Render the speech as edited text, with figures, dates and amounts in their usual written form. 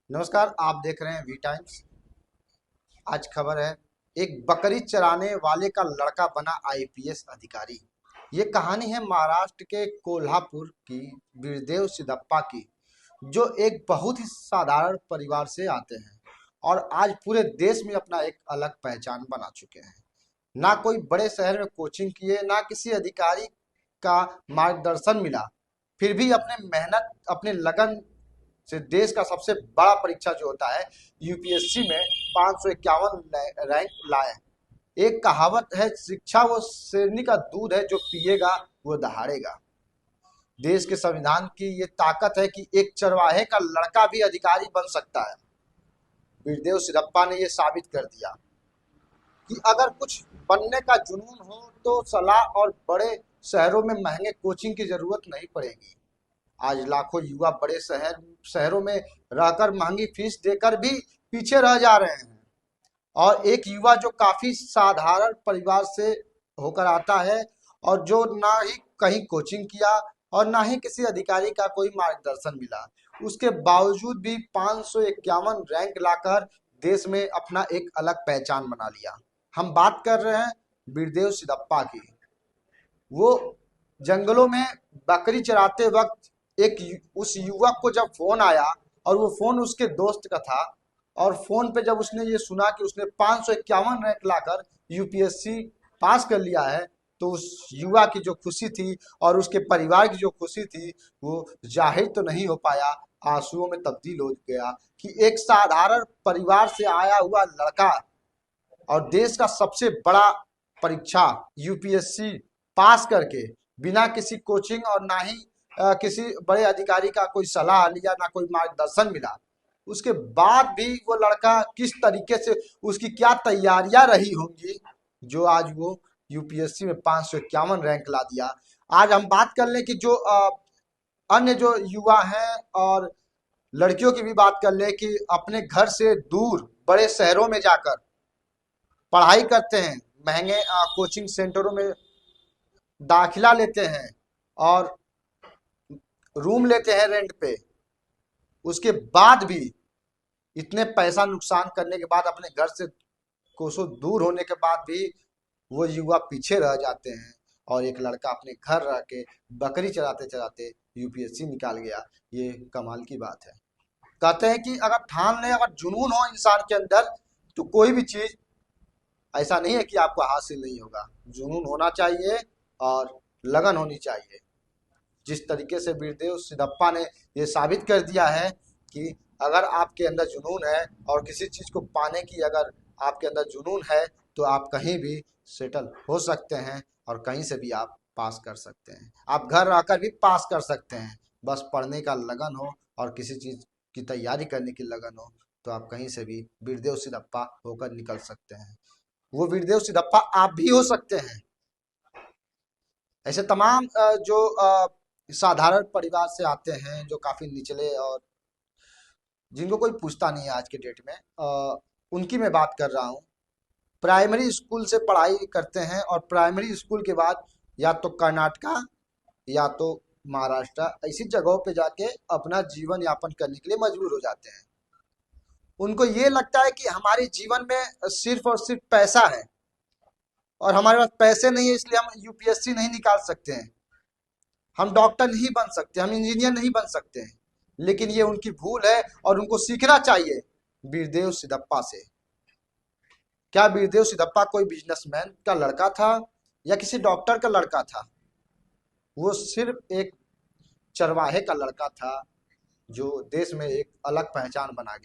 नमस्कार, आप देख रहे हैं वी टाइम्स। आज खबर है, एक बकरी चराने वाले का लड़का बना आईपीएस अधिकारी। ये कहानी है महाराष्ट्र के कोल्हापुर की वीरदेव सिद्धप्पा की, जो एक बहुत ही साधारण परिवार से आते हैं और आज पूरे देश में अपना एक अलग पहचान बना चुके हैं। ना कोई बड़े शहर में कोचिंग किए, ना किसी अधिकारी का मार्गदर्शन मिला, फिर भी अपने मेहनत, अपने लगन से देश का सबसे बड़ा परीक्षा जो होता है यूपीएससी में 551 रैंक लाए। एक कहावत है, शिक्षा वो शेरनी का दूध है, जो पिएगा वो दहाड़ेगा। देश के संविधान की ये ताकत है कि एक चरवाहे का लड़का भी अधिकारी बन सकता है। वीरदेव सिद्धप्पा ने ये साबित कर दिया कि अगर कुछ बनने का जुनून हो तो सलाह और बड़े शहरों में महंगे कोचिंग की जरूरत नहीं पड़ेगी। आज लाखों युवा बड़े शहरों में रहकर महंगी फीस देकर भी पीछे रह जा रहे हैं। और एक युवा जो काफी साधारण परिवार से होकर आता है और जो ना ही कहीं कोचिंग किया और ना ही किसी अधिकारी का कोई मार्गदर्शन मिला, उसके बावजूद भी 551 रैंक लाकर देश में अपना एक अलग पहचान बना लिया। हम बात कर रहे हैं वीरदेव सिद्धप्पा की। वो जंगलों में बकरी चराते वक्त उस युवक को जब फोन आया, और वो फोन उसके दोस्त का था, और फोन पे जब उसने ये सुना कि उसने 551 रैंक लाकर यूपीएससी पास कर लिया है, तो उस युवा की जो खुशी थी और उसके परिवार की जो खुशी थी वो जाहिर तो नहीं हो पाया, आंसुओं में तब्दील हो गया कि एक साधारण परिवार से आया हुआ लड़का और देश का सबसे बड़ा परीक्षा यूपीएससी पास करके, बिना किसी कोचिंग और ना ही किसी बड़े अधिकारी का कोई सलाह लिया, ना कोई मार्गदर्शन मिला, उसके बाद भी वो लड़का किस तरीके से, उसकी क्या तैयारियां रही होंगी, जो आज वो यूपीएससी में 551 रैंक ला दिया। आज हम बात कर लें कि जो अन्य जो युवा हैं और लड़कियों की भी बात कर लें कि अपने घर से दूर बड़े शहरों में जाकर पढ़ाई करते हैं, महंगे कोचिंग सेंटरों में दाखिला लेते हैं और रूम लेते हैं रेंट पे। उसके बाद भी इतने पैसा नुकसान करने के बाद, अपने घर से कोसों दूर होने के बाद भी वो युवा पीछे रह जाते हैं और एक लड़का अपने घर रह के बकरी चराते चराते यूपीएससी निकाल गया। ये कमाल की बात है। कहते हैं कि अगर ठान ले, अगर जुनून हो इंसान के अंदर, तो कोई भी चीज ऐसा नहीं है कि आपको हासिल नहीं होगा। जुनून होना चाहिए और लगन होनी चाहिए। जिस तरीके से वीरदेव सिद्धप्पा ने ये साबित कर दिया है कि अगर आपके अंदर जुनून है और किसी चीज को पाने की अगर आपके अंदर जुनून है, तो आप कहीं भी सेटल हो सकते हैं और कहीं से भी आप पास कर सकते हैं। आप घर रहकर भी पास कर सकते हैं, बस पढ़ने का लगन हो और किसी चीज की तैयारी करने की लगन हो, तो आप कहीं से भी वीरदेव सिद्धप्पा होकर निकल सकते हैं। वो वीरदेव सिद्धप्पा आप भी हो सकते हैं। ऐसे तमाम जो साधारण परिवार से आते हैं, जो काफी निचले और जिनको कोई पूछता नहीं है आज के डेट में, उनकी मैं बात कर रहा हूँ। प्राइमरी स्कूल से पढ़ाई करते हैं और प्राइमरी स्कूल के बाद या तो कर्नाटका या तो महाराष्ट्र, ऐसी जगहों पे जाके अपना जीवन यापन करने के लिए मजबूर हो जाते हैं। उनको ये लगता है कि हमारे जीवन में सिर्फ और सिर्फ पैसा है और हमारे पास पैसे नहीं है, इसलिए हम यूपीएससी नहीं निकाल सकते हैं, हम डॉक्टर नहीं बन सकते, हम इंजीनियर नहीं बन सकते हैं। लेकिन ये उनकी भूल है और उनको सीखना चाहिए वीरदेव सिद्धप्पा से। क्या वीरदेव सिद्धप्पा कोई बिजनेसमैन का लड़का था या किसी डॉक्टर का लड़का था? वो सिर्फ एक चरवाहे का लड़का था, जो देश में एक अलग पहचान बना गया।